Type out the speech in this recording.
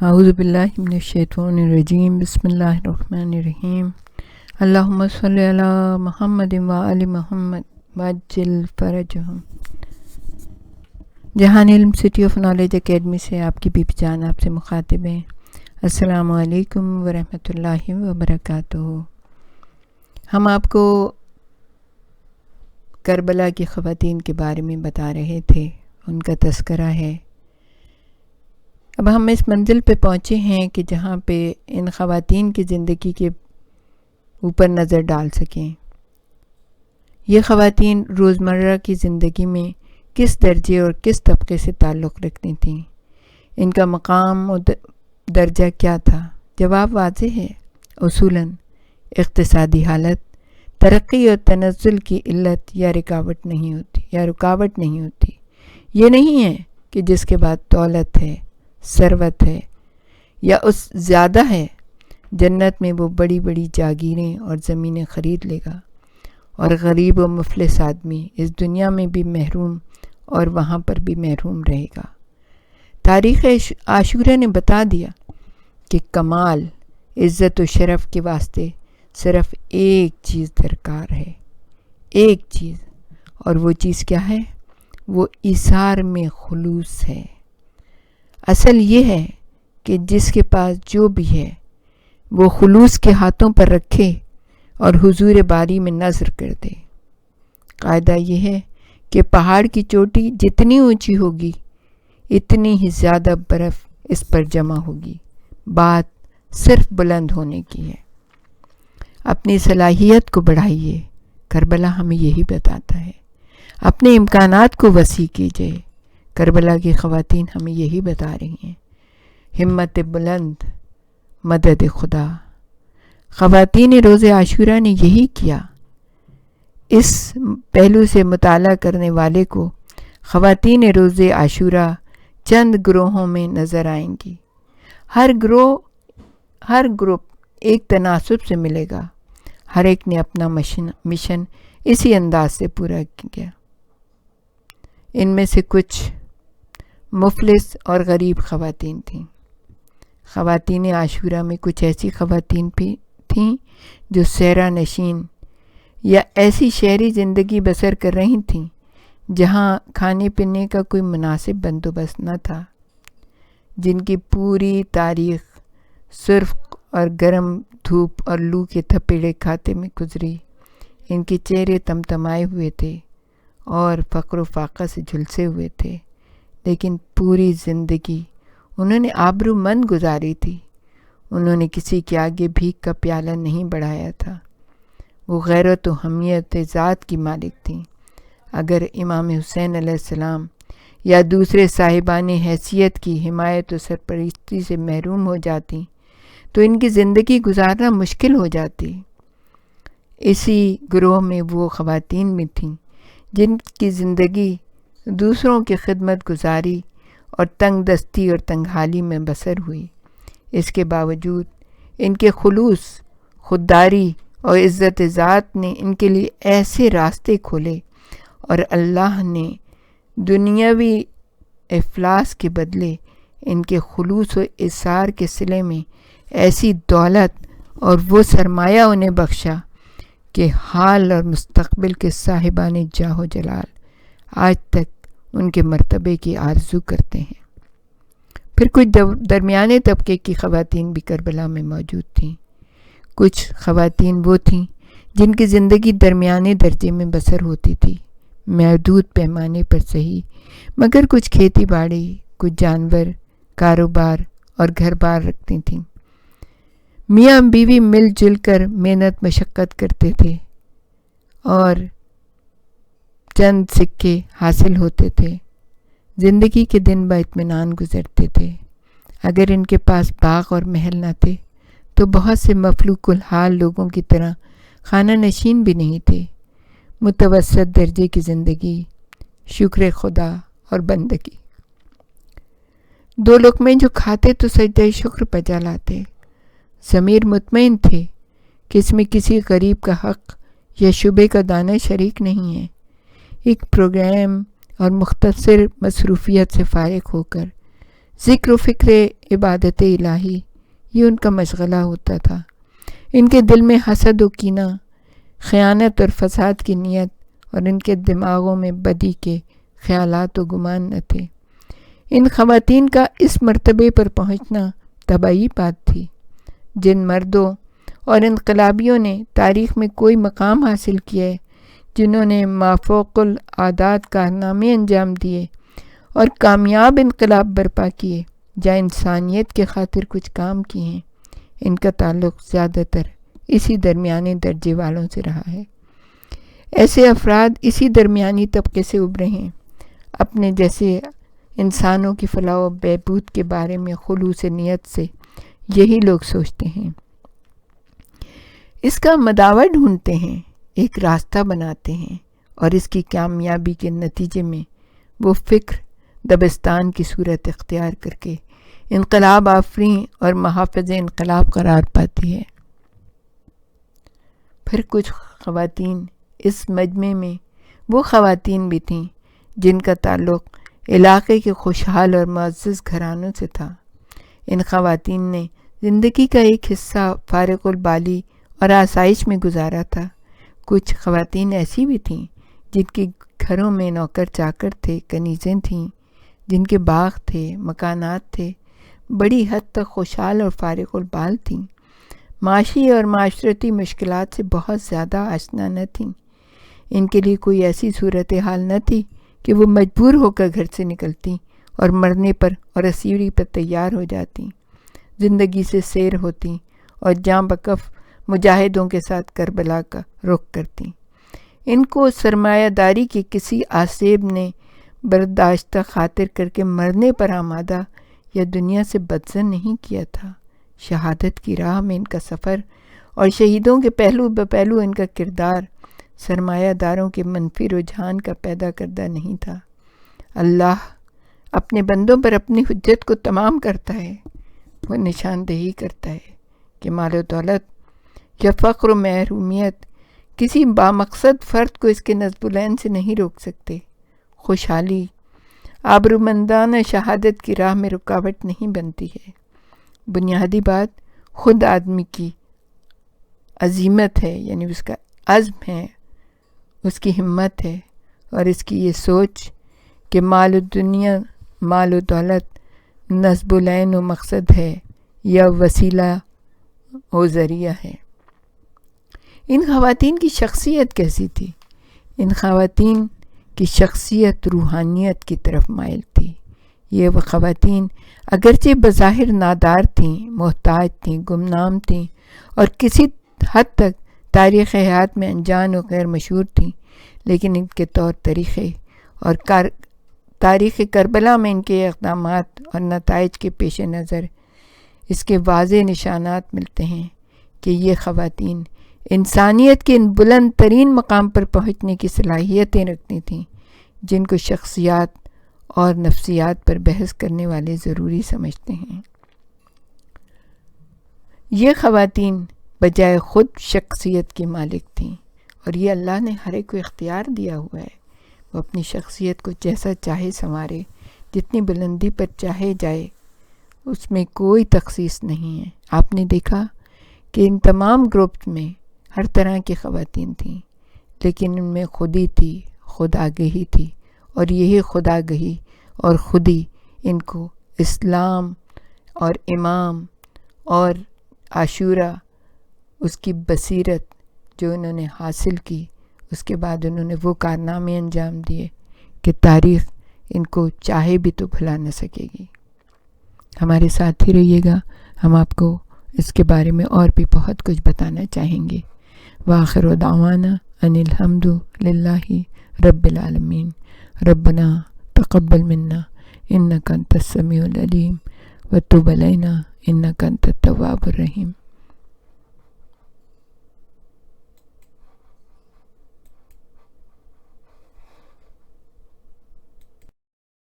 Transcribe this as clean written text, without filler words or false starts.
اعوذ باللہ من الشیطان الرجیم بسم اللہ الرحمن الرحیم اللہم صلی علی محمد و آل محمد وعجل فرجہم۔ جہان علم سٹی آف نالج اکیڈمی سے آپ کی بی بی جان آپ سے مخاطب ہیں۔ السلام علیکم ورحمۃ اللہ وبرکاتہ۔ ہم آپ کو کربلا کی خواتین کے بارے میں بتا رہے تھے، ان کا تذکرہ ہے۔ اب ہم اس منزل پہ پہنچے ہیں کہ جہاں پہ ان خواتین کی زندگی کے اوپر نظر ڈال سکیں۔ یہ خواتین روزمرہ کی زندگی میں کس درجے اور کس طبقے سے تعلق رکھتی تھیں، ان کا مقام و درجہ کیا تھا؟ جواب واضح ہے، اصولاً اقتصادی حالت، ترقی اور تنزل کی علت یا رکاوٹ نہیں ہوتی۔ یہ نہیں ہے کہ جس کے بعد دولت ہے، ثروت ہے یا اس زیادہ ہے، جنت میں وہ بڑی بڑی جاگیریں اور زمینیں خرید لے گا، اور غریب و مفلس آدمی اس دنیا میں بھی محروم اور وہاں پر بھی محروم رہے گا۔ تاریخ عاشورہ نے بتا دیا کہ کمال، عزت و شرف کے واسطے صرف ایک چیز درکار ہے، ایک چیز، اور وہ چیز کیا ہے؟ وہ ایثار میں خلوص ہے۔ اصل یہ ہے کہ جس کے پاس جو بھی ہے وہ خلوص کے ہاتھوں پر رکھے اور حضور باری میں نظر کر دے۔ قاعدہ یہ ہے کہ پہاڑ کی چوٹی جتنی اونچی ہوگی اتنی ہی زیادہ برف اس پر جمع ہوگی۔ بات صرف بلند ہونے کی ہے۔ اپنی صلاحیت کو بڑھائیے، کربلا ہمیں یہی بتاتا ہے۔ اپنے امکانات کو وسیع کیجیے، کربلا کی خواتین ہمیں یہی بتا رہی ہیں۔ ہمت بلند، مدد خدا۔ خواتین روز عاشورہ نے یہی کیا۔ اس پہلو سے مطالعہ کرنے والے کو خواتین روز عاشورہ چند گروہوں میں نظر آئیں گی۔ ہر گروپ ایک تناسب سے ملے گا، ہر ایک نے اپنا مشن اسی انداز سے پورا کیا۔ ان میں سے کچھ مفلس اور غریب خواتین تھیں۔ خواتین عاشورہ میں کچھ ایسی خواتین بھی تھیں جو صحرا نشین یا ایسی شہری زندگی بسر کر رہی تھیں جہاں کھانے پینے کا کوئی مناسب بندوبست نہ تھا، جن کی پوری تاریخ سرخ اور گرم دھوپ اور لو کے تھپیڑے کھاتے میں گزری۔ ان کے چہرے تمتمائے ہوئے تھے اور فقر و فاقہ سے جھلسے ہوئے تھے، لیکن پوری زندگی انہوں نے آبرو مند گزاری تھی۔ انہوں نے کسی کے آگے بھیک کا پیالہ نہیں بڑھایا تھا۔ وہ غیرت و حمیت ذات کی مالک تھیں۔ اگر امام حسین علیہ السلام یا دوسرے صاحبان حیثیت کی حمایت و سرپرستی سے محروم ہو جاتی تو ان کی زندگی گزارنا مشکل ہو جاتی۔ اسی گروہ میں وہ خواتین بھی تھیں جن کی زندگی دوسروں کی خدمت گزاری اور تنگ دستی اور تنگ حالی میں بسر ہوئی۔ اس کے باوجود ان کے خلوص، خودداری اور عزت ذات نے ان کے لیے ایسے راستے کھولے، اور اللہ نے دنیاوی افلاس کے بدلے ان کے خلوص و اثار کے صلے میں ایسی دولت اور وہ سرمایہ انہیں بخشا کہ حال اور مستقبل کے صاحبان جاہ و جلال آج تک ان کے مرتبے کی آرزو کرتے ہیں۔ پھر کچھ درمیانے طبقے کی خواتین بھی کربلا میں موجود تھیں۔ کچھ خواتین وہ تھیں جن کی زندگی درمیانے درجے میں بسر ہوتی تھی، محدود پیمانے پر صحیح، مگر کچھ کھیتی باڑی، کچھ جانور، کاروبار اور گھر بار رکھتی تھیں۔ میاں بیوی مل جل کر محنت مشقت کرتے تھے اور چند سکے حاصل ہوتے تھے۔ زندگی کے دن با اطمینان گزرتے تھے۔ اگر ان کے پاس باغ اور محل نہ تھے تو بہت سے مفلوق الحال لوگوں کی طرح خانہ نشین بھی نہیں تھے۔ متوسط درجے کی زندگی، شکر خدا اور بندگی۔ دو لقمے جو کھاتے تو سجدہ شکر بجا لاتے۔ ضمیر مطمئن تھے کہ اس میں کسی غریب کا حق یا شبے کا دانہ شریک نہیں ہے۔ ایک پروگرام اور مختصر مصروفیت سے فارغ ہو کر ذکر و فکر عبادت الہی، یہ ان کا مشغلہ ہوتا تھا۔ ان کے دل میں حسد و کینہ، خیانت اور فساد کی نیت، اور ان کے دماغوں میں بدی کے خیالات و گمان نہ تھے۔ ان خواتین کا اس مرتبے پر پہنچنا طبعی بات تھی۔ جن مردوں اور انقلابیوں نے تاریخ میں کوئی مقام حاصل کیے، جنہوں نے مافوق العادات کارنامے انجام دیے اور کامیاب انقلاب برپا کیے یا انسانیت کے خاطر کچھ کام کیے ہیں، ان کا تعلق زیادہ تر اسی درمیانی درجے والوں سے رہا ہے۔ ایسے افراد اسی درمیانی طبقے سے ابھرے ہیں۔ اپنے جیسے انسانوں کی فلاح و بہبود کے بارے میں خلوص نیت سے یہی لوگ سوچتے ہیں، اس کا مداوع ڈھونڈتے ہیں، ایک راستہ بناتے ہیں، اور اس کی کامیابی کے نتیجے میں وہ فکر دبستان کی صورت اختیار کر کے انقلاب آفریں اور محافظ انقلاب قرار پاتی ہے۔ پھر کچھ خواتین اس مجمع میں وہ خواتین بھی تھیں جن کا تعلق علاقے کے خوشحال اور معزز گھرانوں سے تھا۔ ان خواتین نے زندگی کا ایک حصہ فارغ البالی اور آسائش میں گزارا تھا۔ کچھ خواتین ایسی بھی تھیں جن کے گھروں میں نوکر چاکر تھے، کنیزیں تھیں، جن کے باغ تھے، مکانات تھے، بڑی حد تک خوشحال اور فارغ البال تھیں، معاشی اور معاشرتی مشکلات سے بہت زیادہ آشنا نہ تھیں۔ ان کے لیے کوئی ایسی صورتحال نہ تھی کہ وہ مجبور ہو کر گھر سے نکلتیں اور مرنے پر اور اسیری پر تیار ہو جاتیں، زندگی سے سیر ہوتیں اور جاں بکف مجاہدوں کے ساتھ کربلا کا رخ کرتیں۔ ان کو سرمایہ داری کی کسی آسیب نے برداشتہ خاطر کر کے مرنے پر آمادہ یا دنیا سے بدزن نہیں کیا تھا۔ شہادت کی راہ میں ان کا سفر اور شہیدوں کے پہلو بپہلو ان کا کردار سرمایہ داروں کے منفی رجحان کا پیدا کردہ نہیں تھا۔ اللہ اپنے بندوں پر اپنی حجت کو تمام کرتا ہے۔ وہ نشاندہی کرتا ہے کہ مال و دولت یا فقر و محرومیت کسی بامقصد فرد کو اس کے نصب العین سے نہیں روک سکتے۔ خوشحالی آبرومندانہ شہادت کی راہ میں رکاوٹ نہیں بنتی ہے۔ بنیادی بات خود آدمی کی عزیمت ہے، یعنی اس کا عزم ہے، اس کی ہمت ہے، اور اس کی یہ سوچ کہ مال و دولت نصب العین و مقصد ہے یا وسیلہ و ذریعہ ہے۔ ان خواتین کی شخصیت کیسی تھی؟ ان خواتین کی شخصیت روحانیت کی طرف مائل تھی۔ یہ وہ خواتین اگرچہ بظاہر نادار تھیں، محتاج تھیں، گمنام تھیں، اور کسی حد تک تاریخ حیات میں انجان و غیر مشہور تھیں، لیکن ان کے طور طریقے اور تاریخ کربلا میں ان کے اقدامات اور نتائج کے پیش نظر اس کے واضح نشانات ملتے ہیں کہ یہ خواتین انسانیت کے ان بلند ترین مقام پر پہنچنے کی صلاحیتیں رکھتی تھیں جن کو شخصیات اور نفسیات پر بحث کرنے والے ضروری سمجھتے ہیں۔ یہ خواتین بجائے خود شخصیت کی مالک تھیں، اور یہ اللہ نے ہر ایک کو اختیار دیا ہوا ہے، وہ اپنی شخصیت کو جیسا چاہے سنوارے، جتنی بلندی پر چاہے جائے، اس میں کوئی تخصیص نہیں ہے۔ آپ نے دیکھا کہ ان تمام گروپس میں ہر طرح کی خواتین تھیں، لیکن ان میں خودی تھی، خود آگہی تھی، اور یہی خود آگہی اور خودی ان کو اسلام اور امام اور عاشورہ، اس کی بصیرت جو انہوں نے حاصل کی، اس کے بعد انہوں نے وہ کارنامے انجام دیے کہ تاریخ ان کو چاہے بھی تو بھلا نہ سکے گی۔ ہمارے ساتھ ہی رہیے گا، ہم آپ کو اس کے بارے میں اور بھی بہت کچھ بتانا چاہیں گے۔ وآخر دعوانا ان الحمد للہ رب العالمین۔ ربنا تقبل منا انک انت السمیع العلیم وتب علینا انک انت التواب الرحیم۔